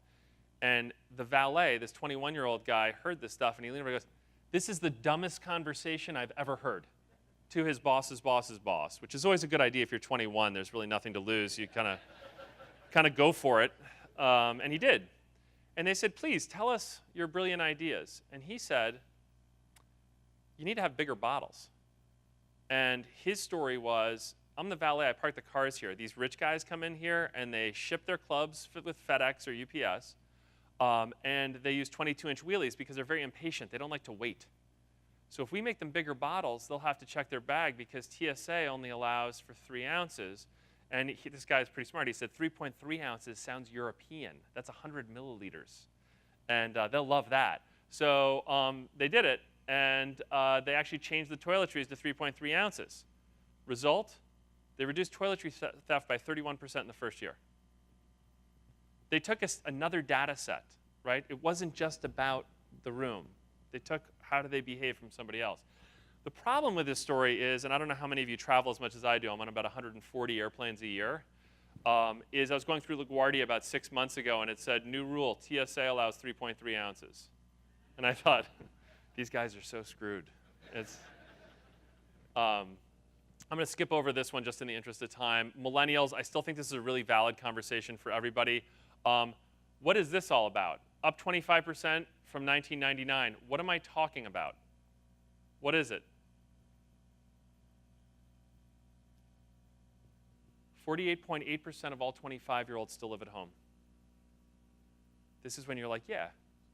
And the valet, this 21-year-old guy, heard this stuff, and he leaned over and goes, "This is the dumbest conversation I've ever heard," to his boss's boss's boss, which is always a good idea if you're 21. There's really nothing to lose. You kind of go for it, and he did. And they said, "Please, tell us your brilliant ideas." And he said, "You need to have bigger bottles." And his story was, I'm the valet, I park the cars here. These rich guys come in here, and they ship their clubs with FedEx or UPS, and they use 22-inch wheelies because they're very impatient. They don't like to wait. So if we make them bigger bottles, they'll have to check their bag because TSA only allows for 3 ounces. And this guy's pretty smart. He said 3.3 ounces sounds European. That's 100 milliliters. And they'll love that. So they did it, and they actually changed the toiletries to 3.3 ounces. Result, they reduced toiletry theft by 31% in the first year. They took another data set, right? It wasn't just about the room. They took how do they behave from somebody else. The problem with this story is, and I don't know how many of you travel as much as I do, I'm on about 140 airplanes a year, is I was going through LaGuardia about 6 months ago, and it said, new rule, TSA allows 3.3 ounces. And I thought, these guys are so screwed. I'm going to skip over this one just in the interest of time. Millennials, I still think this is a really valid conversation for everybody. What is this all about? Up 25% from 1999. What am I talking about? What is it? 48.8% of all 25-year-olds still live at home. This is when you're like, yeah,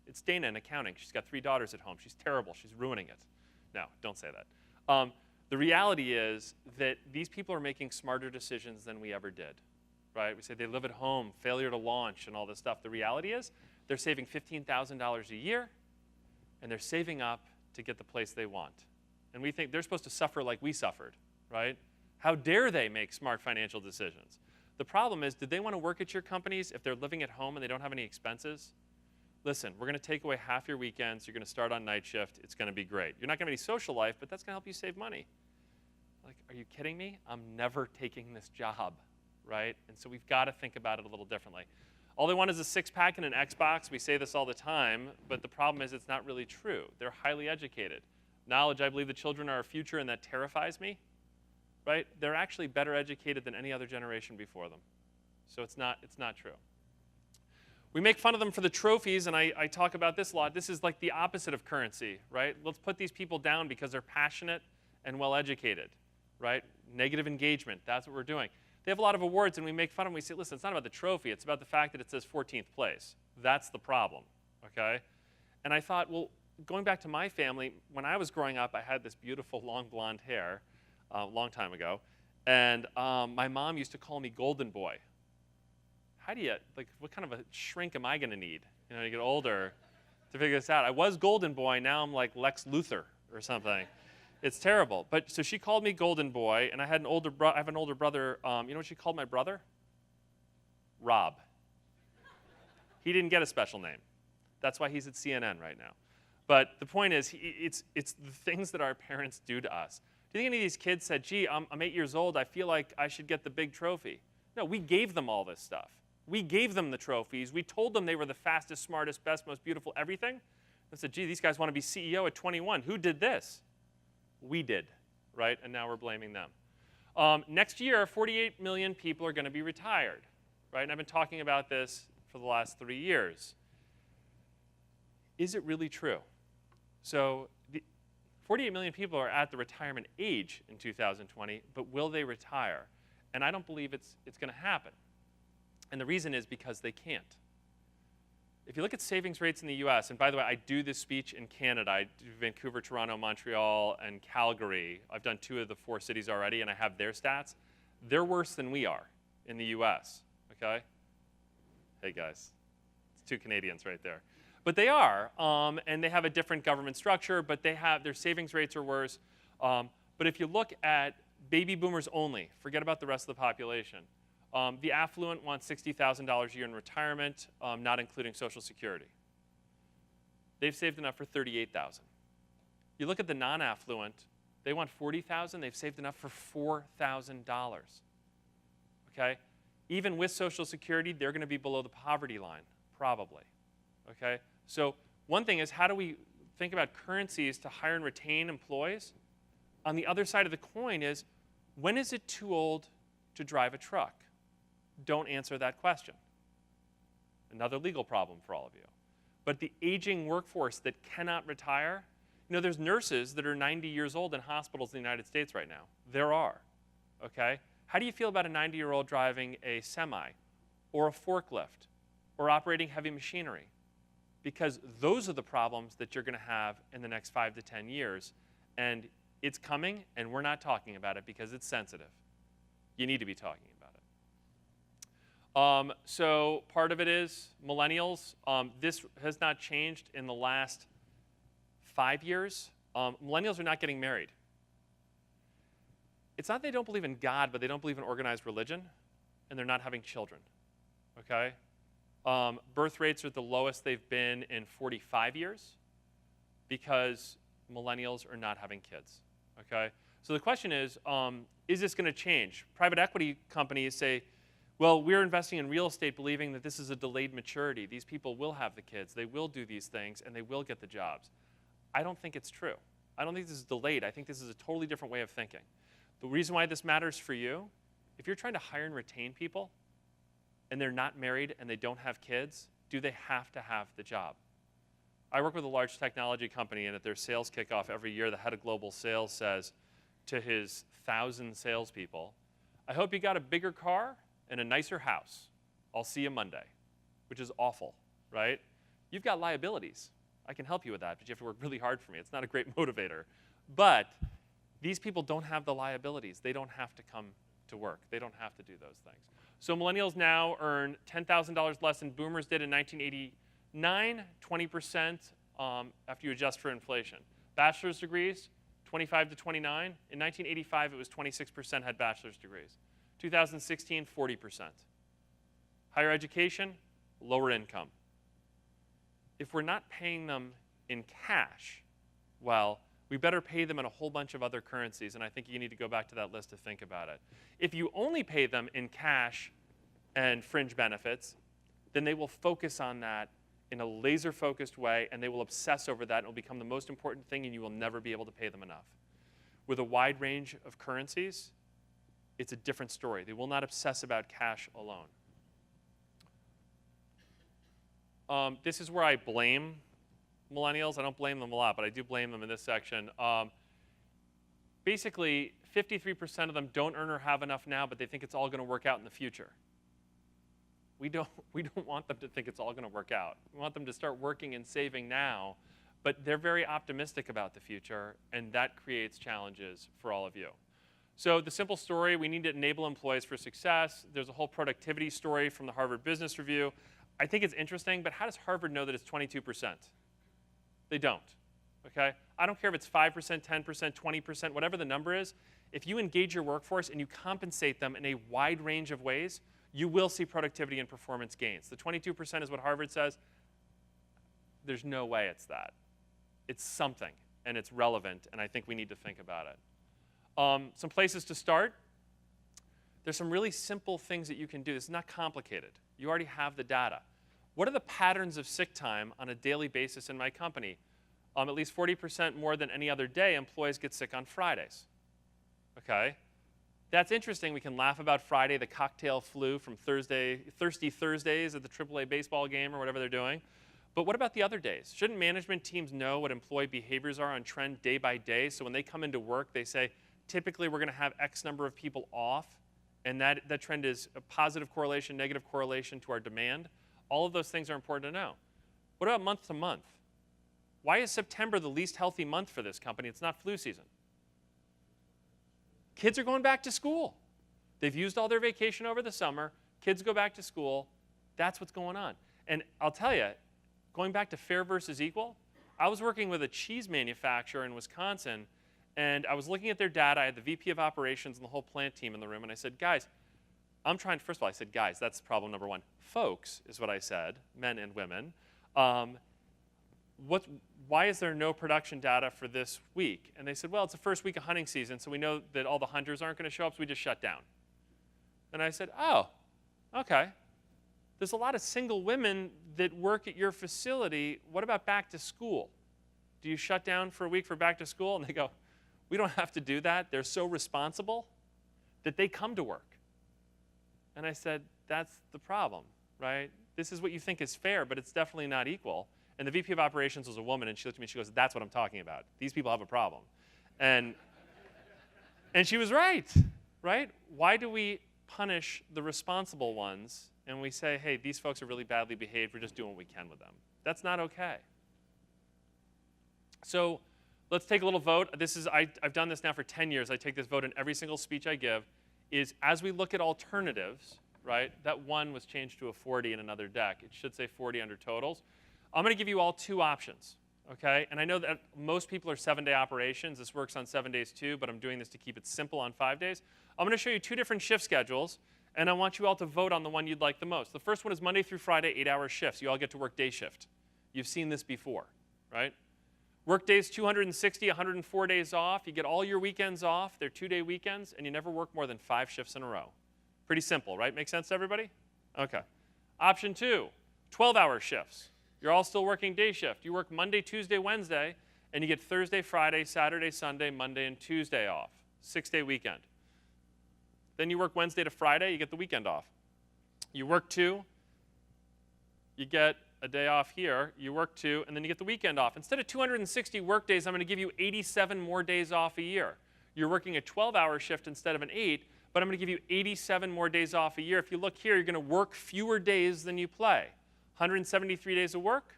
it's Dana in accounting. She's got 3 daughters at home. She's terrible. She's ruining it. No, don't say that. The reality is that these people are making smarter decisions than we ever did, right? We say they live at home, failure to launch, and all this stuff. The reality is they're saving $15,000 a year, and they're saving up to get the place they want. And we think they're supposed to suffer like we suffered, right? How dare they make smart financial decisions? The problem is, did they want to work at your companies if they're living at home and they don't have any expenses? Listen, we're going to take away half your weekends. You're going to start on night shift. It's going to be great. You're not going to have any social life, but that's going to help you save money. Like, are you kidding me? I'm never taking this job, right? And so we've got to think about it a little differently. All they want is a six-pack and an Xbox. We say this all the time, but the problem is it's not really true. They're highly educated. Knowledge, I believe the children are our future, and that terrifies me, right? They're actually better educated than any other generation before them. So it's not true. We make fun of them for the trophies, and I talk about this a lot. This is like the opposite of currency, right? Let's put these people down because they're passionate and well-educated, right? Negative engagement, that's what we're doing. They have a lot of awards, and we make fun of them. We say, listen, it's not about the trophy. It's about the fact that it says 14th place. That's the problem, okay? And I thought, well, going back to my family, when I was growing up, I had this beautiful long blonde hair a long time ago, and my mom used to call me Golden Boy. How do you, like, what kind of a shrink am I going to need, you know, to get older to figure this out? I was Golden Boy. Now I'm like Lex Luthor or something. It's terrible. But so she called me Golden Boy, and I have an older brother. You know what she called my brother? Rob. He didn't get a special name. That's why he's at CNN right now. But the point is, it's the things that our parents do to us. Do you think any of these kids said, gee, I'm 8 years old. I feel like I should get the big trophy? No, we gave them all this stuff. We gave them the trophies. We told them they were the fastest, smartest, best, most beautiful everything. And said, gee, these guys want to be CEO at 21. Who did this? We did, right? And now we're blaming them. Next year, 48 million people are going to be retired, right? And I've been talking about this for the last 3 years. Is it really true? So 48 million people are at the retirement age in 2020, but will they retire? And I don't believe it's going to happen. And the reason is because they can't. If you look at savings rates in the US, and by the way, I do this speech in Canada. I do Vancouver, Toronto, Montreal, and Calgary. I've done 2 of the 4 cities already, and I have their stats. They're worse than we are in the US, okay? Hey, guys. It's 2 Canadians right there. But they are, and they have a different government structure, but their savings rates are worse. But if you look at baby boomers only, forget about the rest of the population. The affluent want $60,000 a year in retirement, not including Social Security. They've saved enough for $38,000. You look at the non-affluent, they want $40,000. They've saved enough for $4,000. Okay? Even with Social Security, they're going to be below the poverty line, probably. Okay? So one thing is, how do we think about currencies to hire and retain employees? On the other side of the coin is, when is it too old to drive a truck? Don't answer that question. Another legal problem for all of you. But the aging workforce that cannot retire, you know, there's nurses that are 90 years old in hospitals in the United States right now. There are, okay? How do you feel about a 90-year-old driving a semi or a forklift or operating heavy machinery? Because those are the problems that you're going to have in the next 5 to 10 years. And it's coming, and we're not talking about it because it's sensitive. You need to be talking about it. So part of it is millennials. This has not changed in the last 5 years. Millennials are not getting married. It's not they don't believe in God, but they don't believe in organized religion, and they're not having children. Okay? Birth rates are the lowest they've been in 45 years because millennials are not having kids, okay? So the question is this going to change? Private equity companies say, well, we're investing in real estate believing that this is a delayed maturity. These people will have the kids, they will do these things, and they will get the jobs. I don't think it's true. I don't think this is delayed. I think this is a totally different way of thinking. The reason why this matters for you, if you're trying to hire and retain people, and they're not married and they don't have kids, do they have to have the job? I work with a large technology company, and at their sales kickoff every year, the head of global sales says to his 1,000 salespeople, I hope you got a bigger car and a nicer house. I'll see you Monday, which is awful, right? You've got liabilities. I can help you with that, but you have to work really hard for me. It's not a great motivator. But these people don't have the liabilities. They don't have to come to work. They don't have to do those things. So millennials now earn $10,000 less than boomers did in 1989, 20% after you adjust for inflation. Bachelor's degrees, 25 to 29. In 1985, it was 26% had bachelor's degrees. 2016, 40%. Higher education, lower income. If we're not paying them in cash, well, we better pay them in a whole bunch of other currencies, and I think you need to go back to that list to think about it. If you only pay them in cash and fringe benefits, then they will focus on that in a laser-focused way, and they will obsess over that, and it will become the most important thing, and you will never be able to pay them enough. With a wide range of currencies, it's a different story. They will not obsess about cash alone. This is where I blame millennials. I don't blame them a lot, but I do blame them in this section. Basically, 53% of them don't earn or have enough now, but they think it's all going to work out in the future. We don't want them to think it's all going to work out. We want them to start working and saving now, but they're very optimistic about the future, and that creates challenges for all of you. So the simple story, we need to enable employees for success. There's a whole productivity story from the Harvard Business Review. I think it's interesting, but how does Harvard know that it's 22%? They don't, okay? I don't care if it's 5%, 10%, 20%, whatever the number is. If you engage your workforce and you compensate them in a wide range of ways, you will see productivity and performance gains. The 22% is what Harvard says. There's no way it's that. It's something, and it's relevant, and I think we need to think about it. Some places to start. There's some really simple things that you can do. This is not complicated. You already have the data. What are the patterns of sick time on a daily basis in my company? At least 40% more than any other day, employees get sick on Fridays. Okay? That's interesting. We can laugh about Friday, the cocktail flu from Thursday, Thirsty Thursdays at the AAA baseball game or whatever they're doing. But what about the other days? Shouldn't management teams know what employee behaviors are on trend day by day? So when they come into work, they say, typically we're going to have X number of people off, and that trend is a positive correlation, negative correlation to our demand. All of those things are important to know. What about month to month? Why is September the least healthy month for this company? It's not flu season. Kids are going back to school. They've used all their vacation over the summer. Kids go back to school. That's what's going on. And I'll tell you, going back to fair versus equal, I was working with a cheese manufacturer in Wisconsin, and I was looking at their data. I had the VP of operations and the whole plant team in the room, and I said, guys, first of all, I said, guys, that's problem number one. Folks is what I said, men and women. Why is there no production data for this week? And they said, well, it's the first week of hunting season, so we know that all the hunters aren't going to show up, so we just shut down. And I said, oh, okay. There's a lot of single women that work at your facility. What about back to school? Do you shut down for a week for back to school? And they go, we don't have to do that. They're so responsible that they come to work. And I said, that's the problem, right? This is what you think is fair, but it's definitely not equal. And the VP of operations was a woman, and she looked at me, she goes, that's what I'm talking about. These people have a problem. And she was right? Why do we punish the responsible ones, and we say, hey, these folks are really badly behaved, we're just doing what we can with them? That's not okay. So let's take a little vote. I've done this now for 10 years. I take this vote in every single speech I give, is as we look at alternatives, right, that 1 was changed to a 40 in another deck. It should say 40 under totals. I'm going to give you all 2 options, okay? And I know that most people are 7-day operations. This works on 7 days too, but I'm doing this to keep it simple on 5 days. I'm going to show you 2 different shift schedules, And I want you all to vote on the one you'd like the most. The first one is Monday through Friday, 8-hour shifts. You all get to work day shift. You've seen this before, right? Work days 260, 104 days off. You get all your weekends off. They're 2-day weekends, and you never work more than 5 shifts in a row. Pretty simple, right? Make sense to everybody? Okay. Option 2, 12-hour shifts. You're all still working day shift. You work Monday, Tuesday, Wednesday, and you get Thursday, Friday, Saturday, Sunday, Monday, and Tuesday off. 6-day weekend. Then you work Wednesday to Friday, you get the weekend off. You work 2, you get a day off here, you work 2, and then you get the weekend off. Instead of 260 work days, I'm going to give you 87 more days off a year. You're working a 12-hour shift instead of an 8, but I'm going to give you 87 more days off a year. If you look here, you're going to work fewer days than you play. 173 days of work,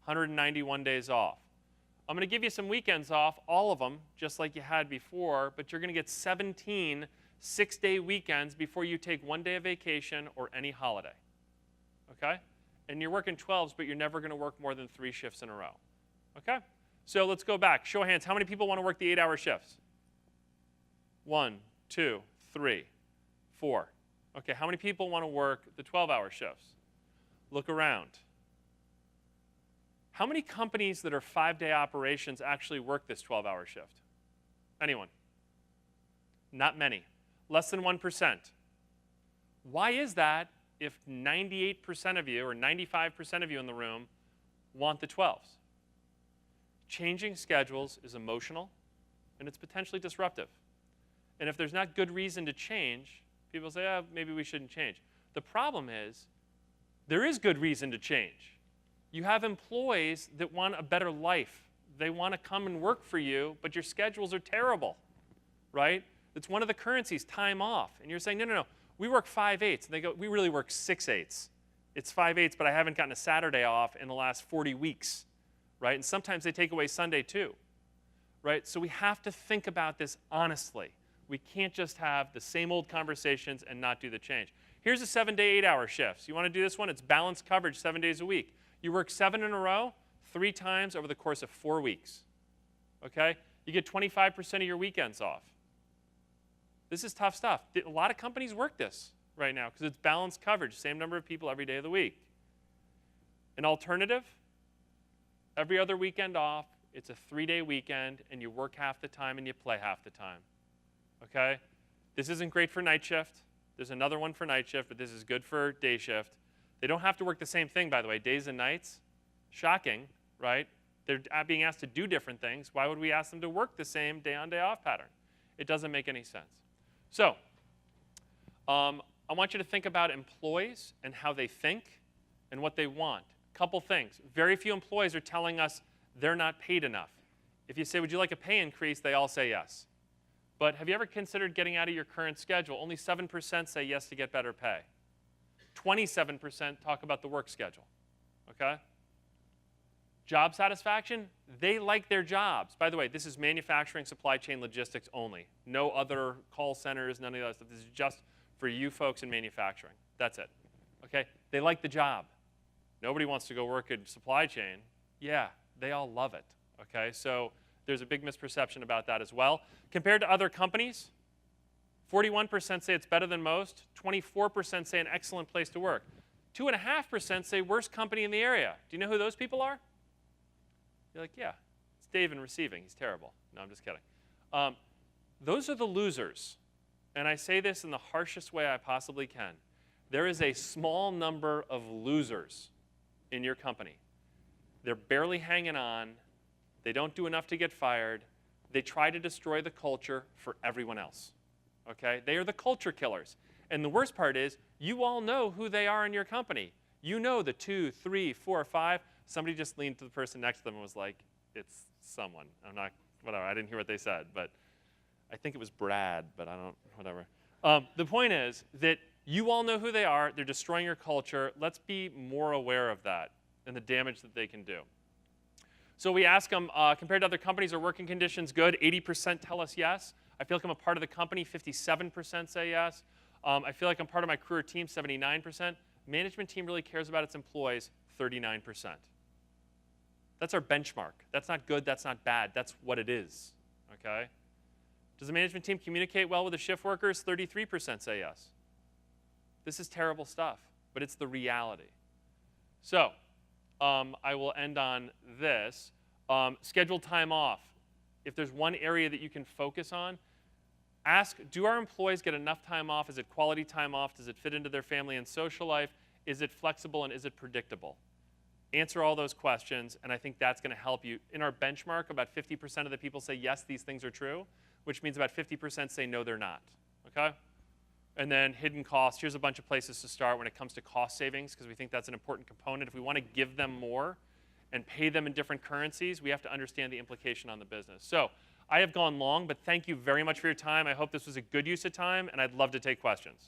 191 days off. I'm going to give you some weekends off, all of them, just like you had before, but you're going to get 17 6-day weekends before you take 1 day of vacation or any holiday. Okay? And you're working 12s, but you're never going to work more than 3 shifts in a row. Okay? So let's go back. Show of hands. How many people want to work the 8-hour shifts? 1, 2, 3, 4. Okay, how many people want to work the 12-hour shifts? Look around. How many companies that are 5-day operations actually work this 12-hour shift? Anyone? Not many. Less than 1%. Why is that if 98% of you or 95% of you in the room want the 12s? Changing schedules is emotional, and it's potentially disruptive. And if there's not good reason to change, people say, oh, maybe we shouldn't change. The problem is, there is good reason to change. You have employees that want a better life. They want to come and work for you, but your schedules are terrible, right? It's one of the currencies, time off. And you're saying, no, no, no, we work 5/8. And they go, we really work 6/8. It's 5/8, but I haven't gotten a Saturday off in the last 40 weeks, right? And sometimes they take away Sunday too, right? So we have to think about this honestly. We can't just have the same old conversations and not do the change. Here's a 7-day, 8-hour shifts. You want to do this one? It's balanced coverage 7 days a week. You work 7 in a row, 3 times over the course of 4 weeks. Okay? You get 25% of your weekends off. This is tough stuff. A lot of companies work this right now because it's balanced coverage, same number of people every day of the week. An alternative, every other weekend off, it's a 3-day weekend, and you work half the time and you play half the time. Okay? This isn't great for night shift. There's another one for night shift, but this is good for day shift. They don't have to work the same thing, by the way, days and nights. Shocking, right? They're being asked to do different things. Why would we ask them to work the same day-on, day-off pattern? It doesn't make any sense. So I want you to think about employees and how they think and what they want. A couple things. Very few employees are telling us they're not paid enough. If you say, would you like a pay increase, they all say yes. But have you ever considered getting out of your current schedule? Only 7% say yes to get better pay. 27% talk about the work schedule. Okay? Job satisfaction, they like their jobs. By the way, this is manufacturing, supply chain, logistics only. No other call centers, none of that stuff. This is just for you folks in manufacturing. That's it. Okay? They like the job. Nobody wants to go work in supply chain. Yeah, they all love it. Okay? So there's a big misperception about that as well. Compared to other companies, 41% say it's better than most. 24% say an excellent place to work. 2.5% say worst company in the area. Do you know who those people are? You're like, yeah, it's Dave in receiving. He's terrible. No, I'm just kidding. Those are the losers. And I say this in the harshest way I possibly can. There is a small number of losers in your company. They're barely hanging on. They don't do enough to get fired. They try to destroy the culture for everyone else. Okay? They are the culture killers. And the worst part is, you all know who they are in your company. You know the 2, 3, 4, 5. Somebody just leaned to the person next to them and was like, it's someone. I'm not, whatever. I didn't hear what they said, but I think it was Brad, but I don't, whatever. The point is that you all know who they are. They're destroying your culture. Let's be more aware of that and the damage that they can do. So we ask them, compared to other companies, are working conditions good? 80% tell us yes. I feel like I'm a part of the company. 57% say yes. I feel like I'm part of my career team. 79%. Management team really cares about its employees. 39%. That's our benchmark. That's not good. That's not bad. That's what it is. Okay? Does the management team communicate well with the shift workers? 33% say yes. This is terrible stuff, but it's the reality. So I will end on this. Scheduled time off. If there's one area that you can focus on, ask, do our employees get enough time off? Is it quality time off? Does it fit into their family and social life? Is it flexible and is it predictable? Answer all those questions, and I think that's going to help you. In our benchmark, about 50% of the people say, yes, these things are true, which means about 50% say, no, they're not, okay? And then hidden costs. Here's a bunch of places to start when it comes to cost savings, because we think that's an important component. If we want to give them more and pay them in different currencies, we have to understand the implication on the business. So I have gone long, but thank you very much for your time. I hope this was a good use of time, and I'd love to take questions.